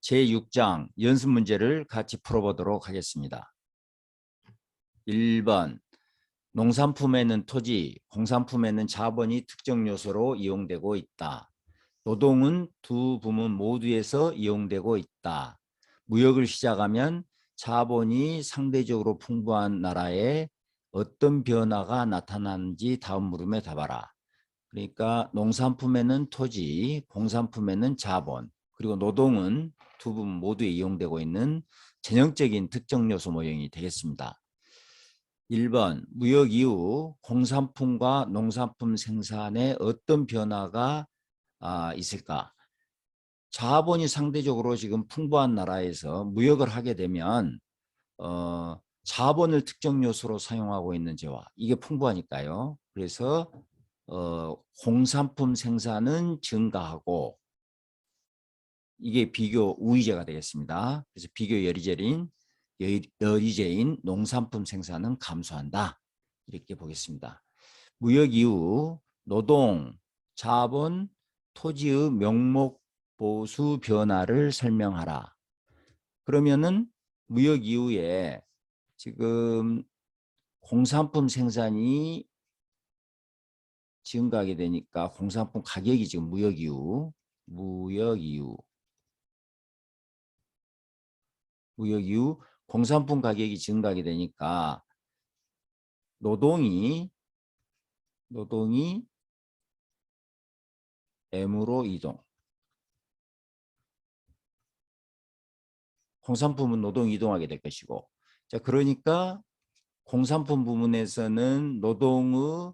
제6장 연습 문제를 같이 풀어보도록 하겠습니다. 1번 농산품에는 토지, 공산품에는 자본이 특정 요소로 이용되고 있다. 노동은 두 부문 모두에서 이용되고 있다. 무역을 시작하면 자본이 상대적으로 풍부한 나라에 어떤 변화가 나타나는지 다음 물음에 답하라. 그러니까 농산품에는 토지, 공산품에는 자본, 그리고 노동은 두 부분 모두에 이용되고 있는 전형적인 특정 요소 모형이 되겠습니다. 1번 무역 이후 공산품과 농산품 생산에 어떤 변화가 있을까? 자본이 상대적으로 지금 풍부한 나라에서 무역을 하게 되면 자본을 특정 요소로 사용하고 있는 재화, 이게 풍부하니까요. 그래서 공산품 생산은 증가하고, 이게 비교 우위제가 되겠습니다. 그래서 비교 여리제인 농산품 생산은 감소한다, 이렇게 보겠습니다. 무역 이후 노동, 자본, 토지의 명목 보수 변화를 설명하라. 그러면은 무역 이후에 지금 공산품 생산이 증가하게 되니까 공산품 가격이 지금 무역 이후 공산품 가격이 증가하게 되니까 노동이 M으로 이동. 공산품은 노동이 이동하게 될 것이고, 자, 그러니까 공산품 부문에서는 노동의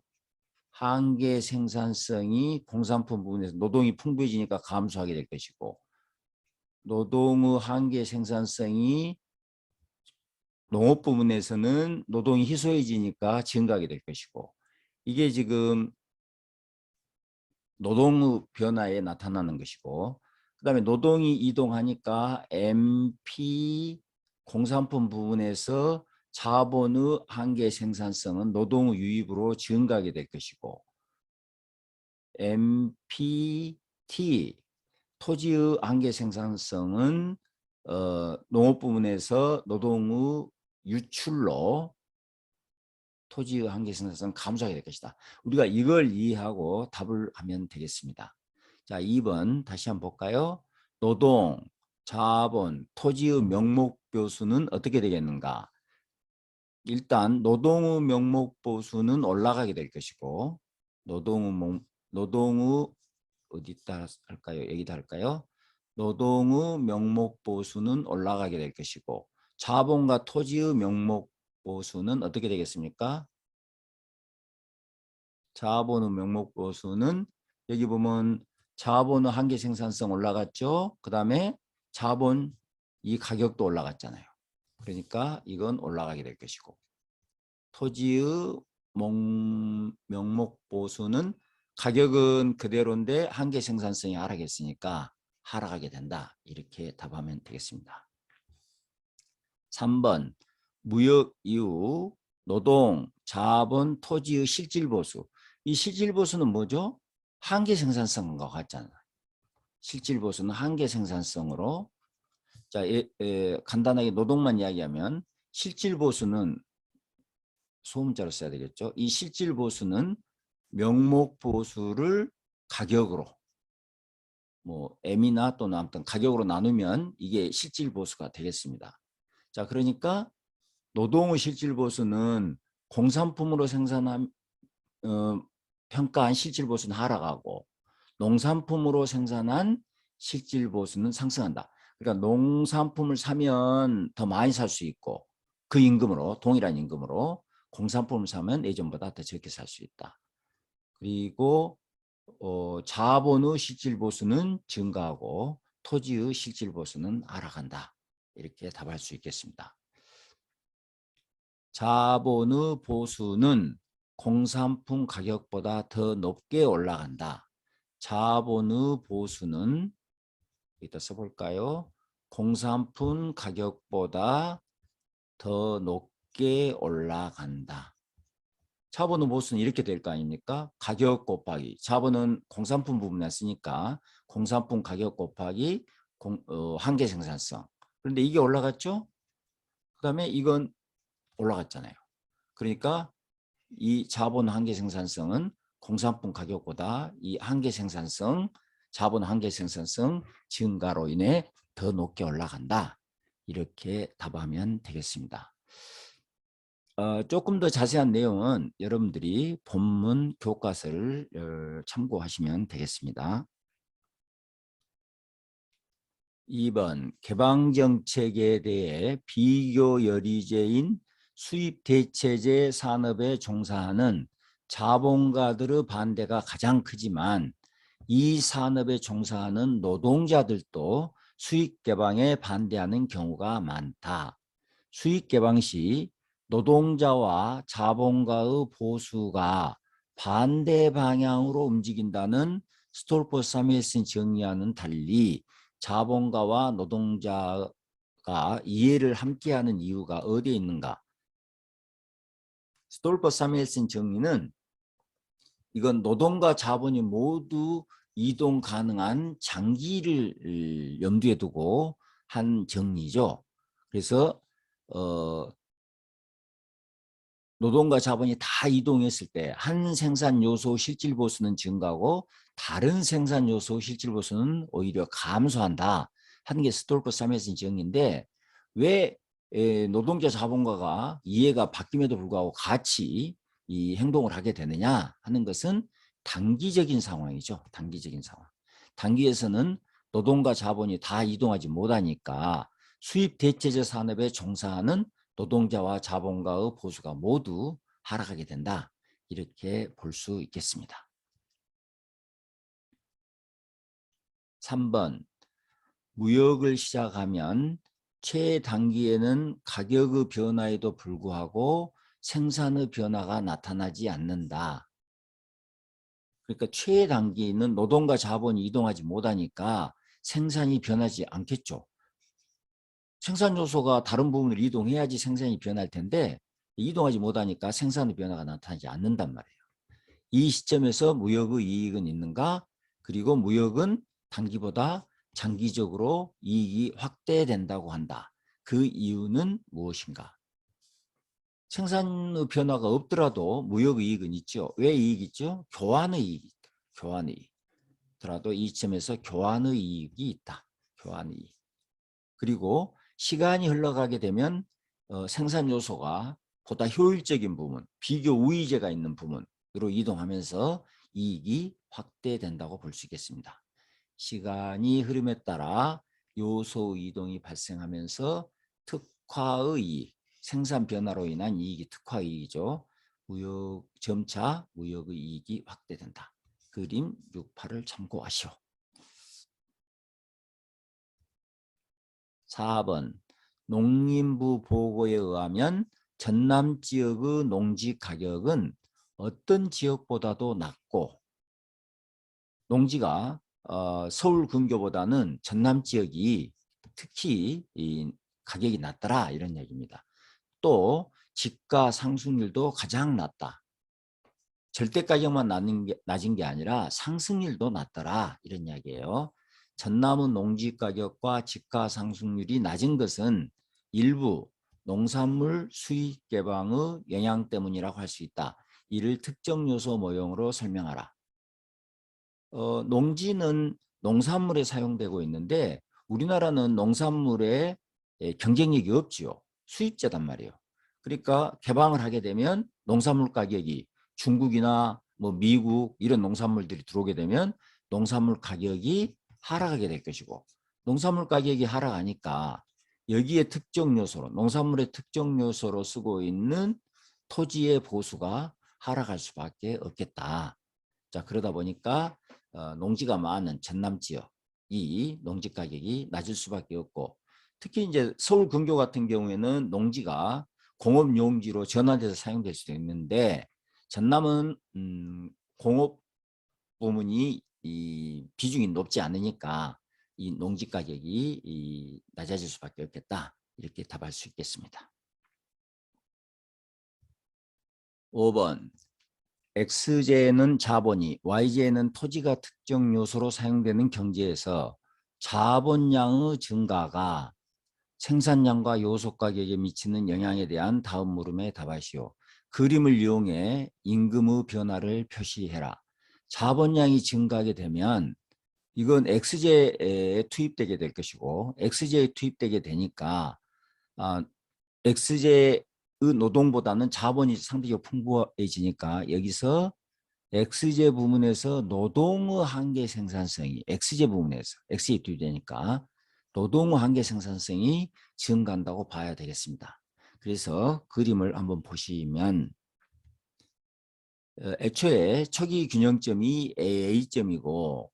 한계 생산성이 공산품 부분에서 노동이 풍부해지니까 감소하게 될 것이고, 노동의 한계 생산성이 농업 부문에서는 노동이 희소해지니까 증가하게 될 것이고, 이게 지금 노동의 변화에 나타나는 것이고, 그 다음에 노동이 이동하니까 MP 공산품 부분에서 자본의 한계 생산성은 노동의 유입으로 증가하게 될 것이고, MPT 토지의 한계 생산성은 농업 부문에서 노동의 유출로 토지의 한계 생산성 감소하게 될 것이다. 우리가 이걸 이해하고 답을 하면 되겠습니다. 자, 2번 다시 한번 볼까요? 노동, 자본, 토지의 명목보수는 어떻게 되겠는가? 일단 노동의 명목보수는 올라가게 될 것이고, 노동의 어디다 할까요? 여기다 할까요? 노동의 명목보수는 올라가게 될 것이고, 자본과 토지의 명목보수는 어떻게 되겠습니까? 자본의 명목보수는 여기 보면 자본의 한계 생산성 올라갔죠. 그 다음에 자본 이 가격도 올라갔잖아요. 그러니까 이건 올라가게 될 것이고, 토지의 명목보수는 가격은 그대로인데 한계 생산성이 하락했으니까 하락하게 된다. 이렇게 답하면 되겠습니다. 3번 무역 이후 노동, 자본, 토지의 실질보수. 이 실질보수는 뭐죠? 한계 생산성과 같잖아요. 실질보수는 한계 생산성으로, 자, 간단하게 노동만 이야기하면 실질보수는 소문자로 써야 되겠죠. 이 실질보수는 명목보수를 가격으로, 뭐 M이나 또는 아무튼 가격으로 나누면 이게 실질보수가 되겠습니다. 자, 그러니까 노동의 실질보수는 공산품으로 평가한 실질보수는 하락하고, 농산품으로 생산한 실질보수는 상승한다. 그러니까 농산품을 사면 더 많이 살 수 있고, 그 임금으로, 동일한 임금으로 공산품을 사면 예전보다 더 적게 살 수 있다. 그리고 자본의 실질보수는 증가하고 토지의 실질보수는 하락한다. 이렇게 답할 수 있겠습니다. 자본의 보수는 공산품 가격보다 더 높게 올라간다. 자본의 보수는 이따 써볼까요? 공산품 가격보다 더 높게 올라간다. 자본의 보수는 이렇게 될 거 아닙니까? 가격 곱하기, 자본은 공산품 부분에 쓰니까 공산품 가격 곱하기 한계 생산성. 그런데 이게 올라갔죠? 그 다음에 이건 올라갔잖아요. 그러니까 이 자본 한계 생산성은 공산품 가격보다 이 한계 생산성, 자본 한계 생산성 증가로 인해 더 높게 올라간다. 이렇게 답하면 되겠습니다. 조금 더 자세한 내용은 여러분들이 본문 교과서를 참고하시면 되겠습니다. 2번 개방정책에 대해 비교여리제인 수입대체제 산업에 종사하는 자본가들의 반대가 가장 크지만 이 산업에 종사하는 노동자들도 수익 개방에 반대하는 경우가 많다. 수익 개방 시 노동자와 자본가의 보수가 반대 방향으로 움직인다는 스톨퍼 사무엘슨 정의와는 달리 자본가와 노동자가 이해를 함께하는 이유가 어디에 있는가? 스톨퍼 사무엘슨 정의는 이건 노동과 자본이 모두 이동 가능한 장기를 염두에 두고 한 정의죠. 그래서 노동과 자본이 다 이동했을 때 한 생산 요소 실질 보수는 증가하고 다른 생산 요소 실질 보수는 오히려 감소한다 하는 게 스톨퍼 사무엘슨 정의인데 왜 노동자 자본가가 이해가 바뀜에도 불구하고 같이 이 행동을 하게 되느냐 하는 것은 단기적인 상황이죠. 단기적인 상황. 단기에서는 노동과 자본이 다 이동하지 못하니까 수입 대체제 산업에 종사하는 노동자와 자본가의 보수가 모두 하락하게 된다. 이렇게 볼 수 있겠습니다. 3번 무역을 시작하면 최단기에는 가격의 변화에도 불구하고 생산의 변화가 나타나지 않는다. 그러니까 최단기는 노동과 자본이 이동하지 못하니까 생산이 변하지 않겠죠. 생산 요소가 다른 부분으로 이동해야지 생산이 변할 텐데 이동하지 못하니까 생산의 변화가 나타나지 않는단 말이에요. 이 시점에서 무역의 이익은 있는가? 그리고 무역은 단기보다 장기적으로 이익이 확대된다고 한다. 그 이유는 무엇인가? 생산의 변화가 없더라도 무역의 이익은 있죠. 왜 이익이 있죠? 교환의 이익이 있다. 교환의 이익. 더라도 이 시점에서 교환의 이익이 있다. 교환의 이익. 그리고 시간이 흘러가게 되면 생산 요소가 보다 효율적인 부분, 비교 우위제가 있는 부분으로 이동하면서 이익이 확대된다고 볼 수 있겠습니다. 시간이 흐름에 따라 요소 이동이 발생하면서 특화의 이익, 생산 변화로 인한 이익이 특화 이익이죠. 점차 무역의 이익이 확대된다. 그림 6, 8을 참고하시오. 4번 농림부 보고에 의하면 전남 지역의 농지 가격은 어떤 지역보다도 낮고 농지가 서울 근교보다는 전남 지역이 특히 이 가격이 낮더라 이런 얘기입니다. 또 집가 상승률도 가장 낮다. 절대 가격만 낮은 게 아니라 상승률도 낮더라 이런 이야기예요. 전남은 농지 가격과 집가 상승률이 낮은 것은 일부 농산물 수익 개방의 영향 때문이라고 할 수 있다. 이를 특정 요소 모형으로 설명하라. 농지는 농산물에 사용되고 있는데 우리나라는 농산물에 경쟁력이 없지요. 수입자단 말이에요. 그러니까 개방을 하게 되면 농산물 가격이 중국이나 뭐 미국 이런 농산물들이 들어오게 되면 농산물 가격이 하락하게 될 것이고 농산물 가격이 하락하니까 여기에 특정 요소로 농산물의 특정 요소로 쓰고 있는 토지의 보수가 하락할 수밖에 없겠다. 자 그러다 보니까 농지가 많은 전남 지역이 농지 가격이 낮을 수밖에 없고 특히 이제 서울 근교 같은 경우에는 농지가 공업 용지로 전환돼서 사용될 수도 있는데 전남은 공업 부문이 이 비중이 높지 않으니까 이 농지 가격이 낮아질 수밖에 없겠다 이렇게 답할 수 있겠습니다. 5번 X제에는 자본이, Y제에는 토지가 특정 요소로 사용되는 경제에서 자본량의 증가가 생산량과 요속 가격에 미치는 영향에 대한 다음 물음에 답하시오. 그림을 이용해 임금의 변화를 표시해라. 자본량이 증가하게 되면 이건 X제에 투입되게 될 것이고 X제에 투입되게 되니까 X제의 노동보다는 자본이 상대적으로 풍부해지니까 여기서 X제 부문에서 노동의 한계 생산성이 X제 부문에서 X에 투입되니까 노동의 한계 생산성이 증가한다고 봐야 되겠습니다. 그래서 그림을 한번 보시면 애초에 초기 균형점이 A점이고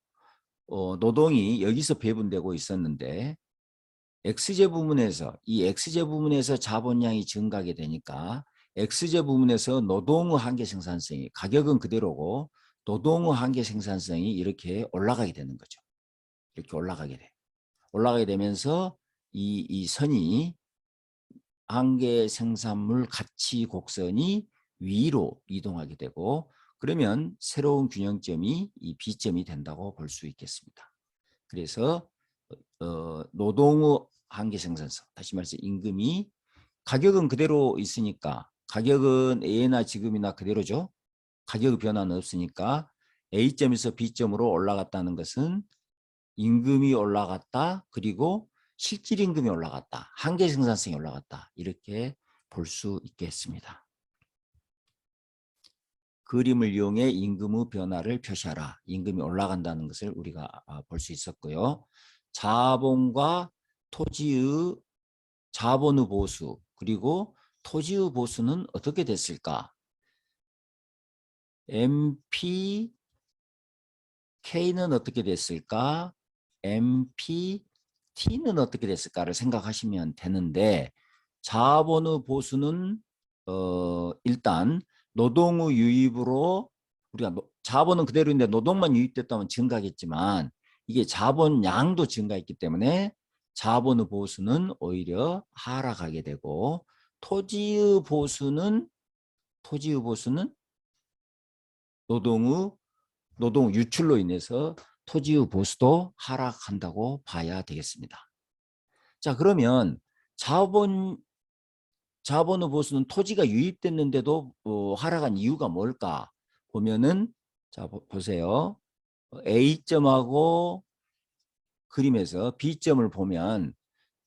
노동이 여기서 배분되고 있었는데 X제 부문에서 이 X제 부문에서 자본량이 증가하게 되니까 X제 부문에서 노동의 한계 생산성이 가격은 그대로고 노동의 한계 생산성이 이렇게 올라가게 되는 거죠. 이렇게 올라가게 돼. 올라가게 되면서 이 선이 한계 생산물 가치 곡선이 위로 이동하게 되고 그러면 새로운 균형점이 이 B점이 된다고 볼 수 있겠습니다. 그래서 노동의 한계 생산성, 다시 말해서 임금이 가격은 그대로 있으니까 가격은 A나 지금이나 그대로죠. 가격의 변화는 없으니까 A점에서 B점으로 올라갔다는 것은 임금이 올라갔다. 그리고 실질 임금이 올라갔다. 한계 생산성이 올라갔다. 이렇게 볼 수 있겠습니다. 그림을 이용해 임금의 변화를 표시하라. 임금이 올라간다는 것을 우리가 볼 수 있었고요. 자본과 토지의 자본의 보수 그리고 토지의 보수는 어떻게 됐을까? MPK는 어떻게 됐을까? MPT는 어떻게 됐을까를 생각하시면 되는데 자본의 보수는 일단 노동의 유입으로 우리가 자본은 그대로인데 노동만 유입됐다면 증가하겠지만 이게 자본량도 증가했기 때문에 자본의 보수는 오히려 하락하게 되고 토지의 보수는 노동 유출로 인해서 토지의 보수도 하락한다고 봐야 되겠습니다. 자, 그러면 자본의 보수는 토지가 유입됐는데도 하락한 이유가 뭘까? 보면은 자 보세요. A점하고 그림에서 B점을 보면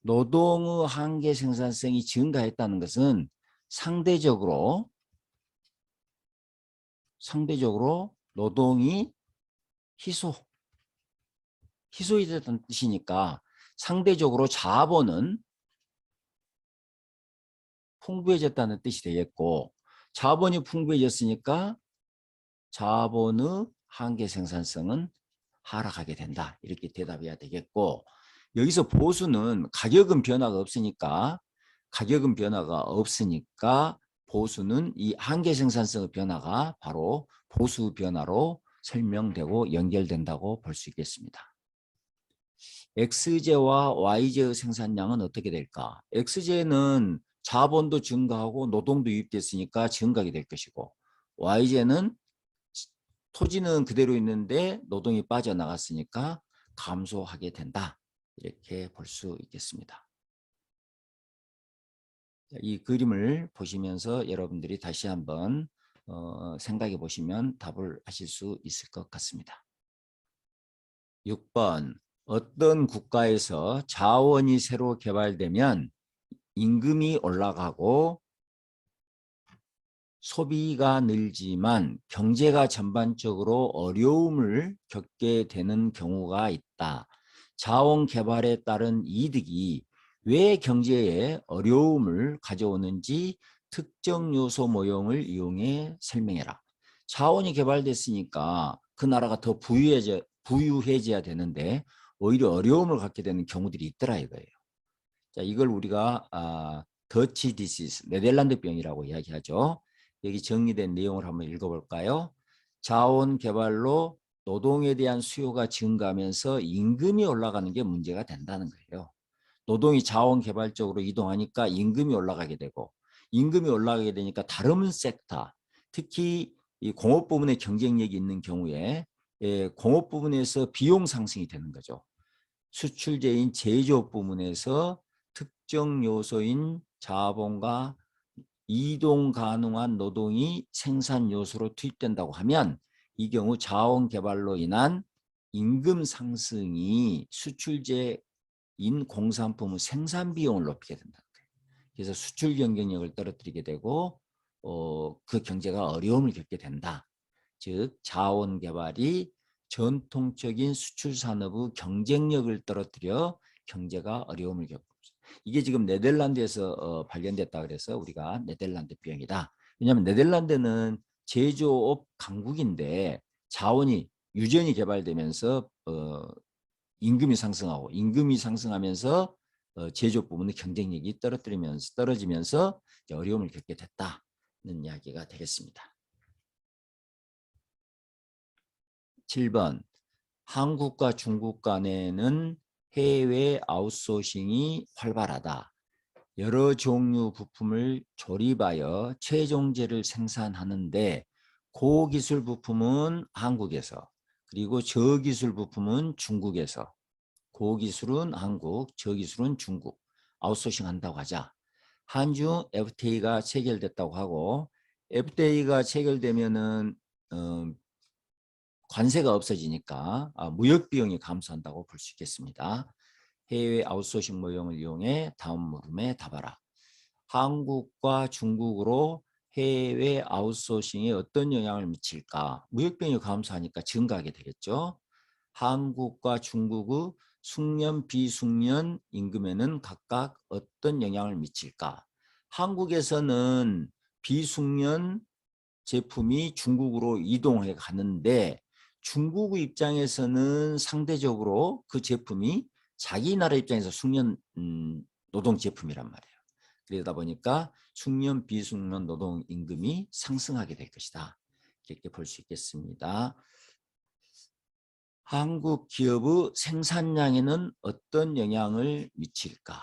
노동의 한계 생산성이 증가했다는 것은 상대적으로 노동이 희소이 됐다는 뜻이니까 상대적으로 자본은 풍부해졌다는 뜻이 되겠고 자본이 풍부해졌으니까 자본의 한계 생산성은 하락하게 된다. 이렇게 대답해야 되겠고 여기서 보수는 가격은 변화가 없으니까 보수는 이 한계 생산성의 변화가 바로 보수 변화로 설명되고 연결된다고 볼 수 있겠습니다. X제와 Y제의 생산량은 어떻게 될까? X제는 자본도 증가하고 노동도 유입됐으니까 증가하게 될 것이고 Y제는 토지는 그대로 있는데 노동이 빠져나갔으니까 감소하게 된다. 이렇게 볼 수 있겠습니다. 이 그림을 보시면서 여러분들이 다시 한번 생각해 보시면 답을 하실 수 있을 것 같습니다. 6번 어떤 국가에서 자원이 새로 개발되면 임금이 올라가고 소비가 늘지만 경제가 전반적으로 어려움을 겪게 되는 경우가 있다. 자원 개발에 따른 이득이 왜 경제에 어려움을 가져오는지 특정 요소 모형을 이용해 설명해라. 자원이 개발됐으니까 그 나라가 더 부유해져야 되는데 오히려 어려움을 갖게 되는 경우들이 있더라 이거예요. 자, 이걸 우리가 더치 디시스, 네덜란드병이라고 이야기하죠. 여기 정리된 내용을 한번 읽어볼까요? 자원 개발로 노동에 대한 수요가 증가하면서 임금이 올라가는 게 문제가 된다는 거예요. 노동이 자원 개발 쪽으로 이동하니까 임금이 올라가게 되고 임금이 올라가게 되니까 다른 섹터, 특히 이 공업 부문의 경쟁력이 있는 경우에 공업 부분에서 비용 상승이 되는 거죠. 수출제인 제조업 부문에서 특정 요소인 자본과 이동 가능한 노동이 생산 요소로 투입된다고 하면 이 경우 자원 개발로 인한 임금 상승이 수출제인 공산품의 생산 비용을 높이게 된다는 거예요. 그래서 수출 경쟁력을 떨어뜨리게 되고 그 경제가 어려움을 겪게 된다. 즉 자원 개발이 전통적인 수출 산업의 경쟁력을 떨어뜨려 경제가 어려움을 겪고 이게 지금 네덜란드에서 발견됐다 그래서 우리가 네덜란드 병이다. 왜냐하면 네덜란드는 제조업 강국인데 자원이 유전이 개발되면서 임금이 상승하고 임금이 상승하면서 제조업 부문의 경쟁력이 떨어지면서 어려움을 겪게 됐다는 이야기가 되겠습니다. 7번 한국과 중국 간에는 해외 아웃소싱이 활발하다. 여러 종류 부품을 조립하여 최종재를 생산하는데 고기술 부품은 한국에서 그리고 저기술 부품은 중국에서 고기술은 한국, 저기술은 중국 아웃소싱 한다고 하자. 한중 FTA가 체결됐다고 하고 FTA가 체결되면은 관세가 없어지니까 무역 비용이 감소한다고 볼 수 있겠습니다. 해외 아웃소싱 모형을 이용해 다음 물음에 답하라. 한국과 중국으로 해외 아웃소싱에 어떤 영향을 미칠까? 무역 비용이 감소하니까 증가하게 되겠죠. 한국과 중국의 숙련, 비숙련 임금에는 각각 어떤 영향을 미칠까? 한국에서는 비숙련 제품이 중국으로 이동해 가는데 중국의 입장에서는 상대적으로 그 제품이 자기 나라 입장에서 숙련 노동 제품이란 말이에요. 그러다 보니까 숙련, 비숙련 노동 임금이 상승하게 될 것이다. 이렇게 볼 수 있겠습니다. 한국 기업의 생산량에는 어떤 영향을 미칠까?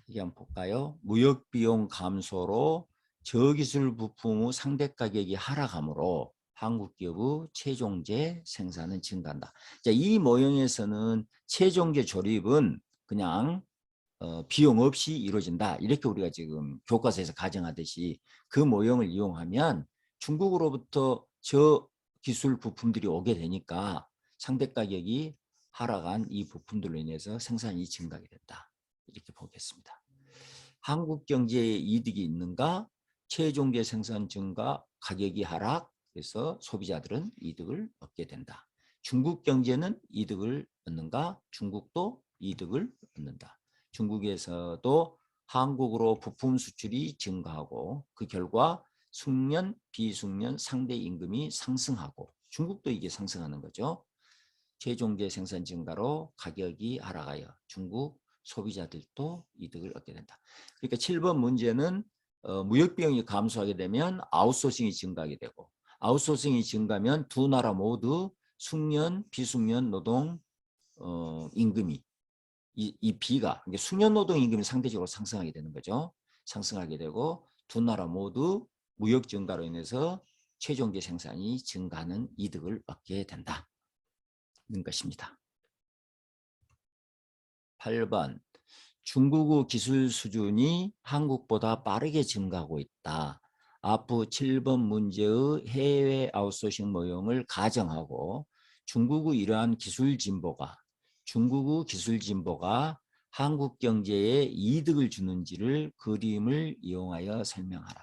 이게 한번 볼까요? 무역 비용 감소로 저기술 부품의 상대 가격이 하락하므로 한국 기업의 최종재 생산은 증가한다. 자, 이 모형에서는 최종재 조립은 그냥 비용 없이 이루어진다. 이렇게 우리가 지금 교과서에서 가정하듯이 그 모형을 이용하면 중국으로부터 저 기술 부품들이 오게 되니까 상대 가격이 하락한 이 부품들로 인해서 생산이 증가하게 된다. 이렇게 보겠습니다. 한국 경제에 이득이 있는가? 최종재 생산 증가, 가격이 하락, 그래서 소비자들은 이득을 얻게 된다. 중국 경제는 이득을 얻는가? 중국도 이득을 얻는다. 중국에서도 한국으로 부품 수출이 증가하고 그 결과 숙련, 비숙련 상대 임금이 상승하고 중국도 이게 상승하는 거죠. 최종재 생산 증가로 가격이 하락하여 중국 소비자들도 이득을 얻게 된다. 그러니까 7번 문제는 무역 비용이 감소하게 되면 아웃소싱이 증가하게 되고 아웃소싱이 증가하면 두 나라 모두 숙련, 비숙련 노동 임금이 이 B가 그러니까 숙련 노동 임금이 상대적으로 상승하게 되는 거죠. 상승하게 되고 두 나라 모두 무역 증가로 인해서 최종재 생산이 증가하는 이득을 얻게 된다. 는 것입니다. 8번 중국의 기술 수준이 한국보다 빠르게 증가하고 있다. 앞부 7번 문제의 해외 아웃소싱 모형을 가정하고 중국의 기술 진보가 한국 경제에 이득을 주는지를 그림을 이용하여 설명하라.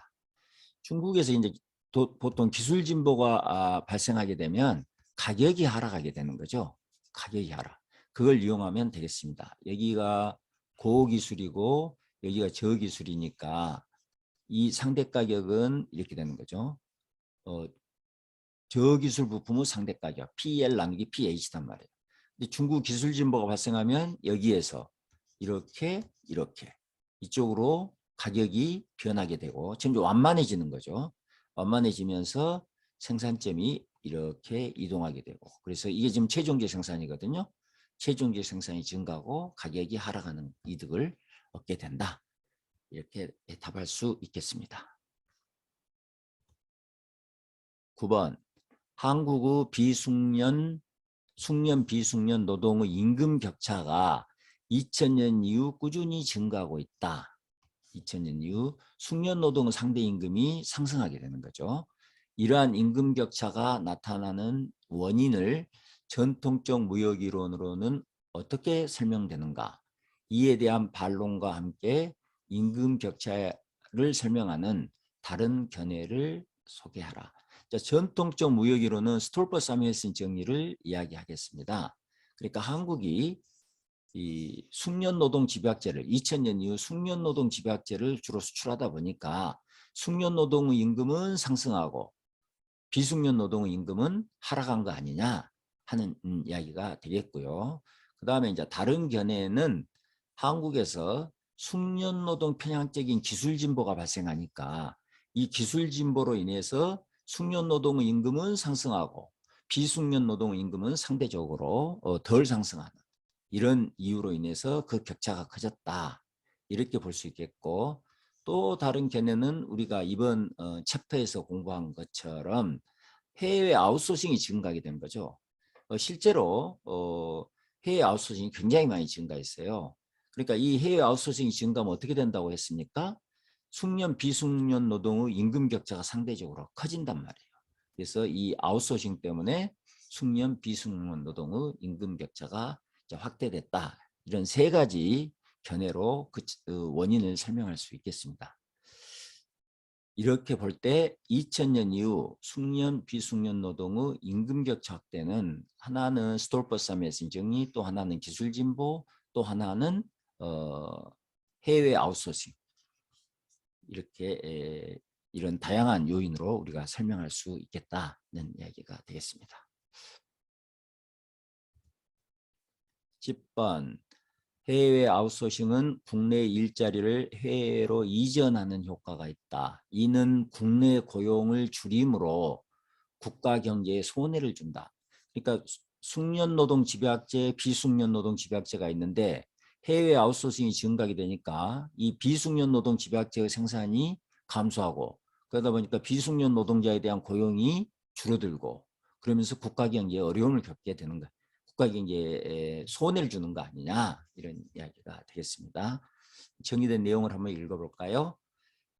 중국에서 이제 보통 기술 진보가 발생하게 되면 가격이 하락하게 되는 거죠. 가격이 하락. 그걸 이용하면 되겠습니다. 여기가 고기술이고 여기가 저기술이니까 이 상대 가격은 이렇게 되는 거죠. 저기술 부품의 상대 가격 PL 나누기 PH단 말이에요. 근데 중국 기술 진보가 발생하면 여기에서 이렇게 이쪽으로 가격이 변하게 되고 점점 완만해지는 거죠. 완만해지면서 생산점이 이렇게 이동하게 되고 그래서 이게 지금 최종재 생산이거든요. 최종재 생산이 증가하고 가격이 하락하는 이득을 얻게 된다. 이렇게 답할 수 있겠습니다. 9번 한국의 숙련 비숙련 노동의 임금 격차가 2000년 이후 꾸준히 증가하고 있다. 2000년 이후 숙련노동 상대 임금이 상승하게 되는 거죠. 이러한 임금 격차가 나타나는 원인을 전통적 무역 이론으로는 어떻게 설명되는가? 이에 대한 반론과 함께 임금 격차를 설명하는 다른 견해를 소개하라. 자, 전통적 무역 이론은 스톨퍼 사무엘슨 정리를 이야기하겠습니다. 그러니까 한국이 이 숙련노동 집약제를 2000년 이후 숙련노동 집약제를 주로 수출하다 보니까 숙련노동의 임금은 상승하고 비숙련노동의 임금은 하락한 거 아니냐 하는 이야기가 되겠고요. 그 다음에 이제 다른 견해는 한국에서 숙련노동 편향적인 기술 진보가 발생하니까 이 기술 진보로 인해서 숙련노동의 임금은 상승하고 비숙련노동의 임금은 상대적으로 덜 상승하는 이런 이유로 인해서 그 격차가 커졌다. 이렇게 볼 수 있겠고 또 다른 견해는 우리가 이번 챕터에서 공부한 것처럼 해외 아웃소싱이 증가하게 된 거죠. 실제로 해외 아웃소싱이 굉장히 많이 증가했어요. 그러니까 이 해외 아웃소싱이 증가하면 어떻게 된다고 했습니까? 숙련 비숙련 노동의 임금 격차가 상대적으로 커진단 말이에요. 그래서 이 아웃소싱 때문에 숙련 비숙련 노동의 임금 격차가 확대됐다. 이런 세 가지 견해로 그 원인을 설명할 수 있겠습니다. 이렇게 볼 때 2000년 이후 숙련 비숙련 노동의 임금 격차 확대는 하나는 스톨퍼 사무엘슨 정리, 또 하나는 기술 진보, 또 하나는 해외 아웃소싱 이렇게 이런 다양한 요인으로 우리가 설명할 수 있겠다는 이야기가 되겠습니다. 10번 해외 아웃소싱은 국내 일자리를 해외로 이전하는 효과가 있다. 이는 국내 고용을 줄임으로 국가 경제에 손해를 준다. 그러니까 숙련노동 집약제, 비숙련노동 집약제가 있는데 해외 아웃소싱이 증가하게 되니까 이 비숙련노동 집약제의 생산이 감소하고 그러다 보니까 비숙련 노동자에 대한 고용이 줄어들고 그러면서 국가 경제에 어려움을 겪게 되는 거예요. 국가 경제에 손해를 주는 거 아니냐 이런 이야기가 되겠습니다. 정의된 내용을 한번 읽어볼까요?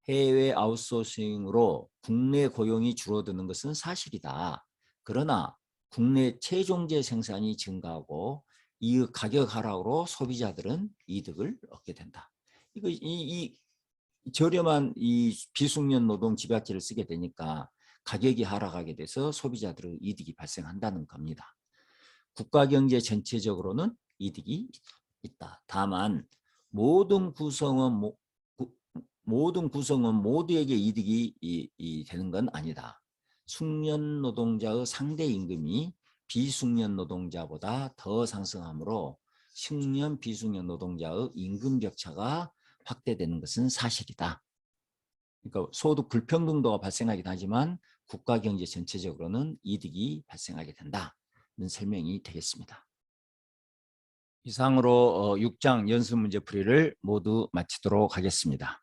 해외 아웃소싱으로 국내 고용이 줄어드는 것은 사실이다. 그러나 국내 최종재 생산이 증가하고 이 가격 하락으로 소비자들은 이득을 얻게 된다. 이 저렴한 이 비숙련 노동 집약제를 쓰게 되니까 가격이 하락하게 돼서 소비자들의 이득이 발생한다는 겁니다. 국가 경제 전체적으로는 이득이 있다. 다만 모든 구성원 모두에게 이득이 되는 건 아니다. 숙련 노동자의 상대 임금이 비숙련 노동자보다 더 상승하므로 숙련 비숙련 노동자의 임금 격차가 확대되는 것은 사실이다. 그러니까 소득 불평등도가 발생하긴 하지만 국가 경제 전체적으로는 이득이 발생하게 된다는 설명이 되겠습니다. 이상으로 6장 연습 문제 풀이를 모두 마치도록 하겠습니다.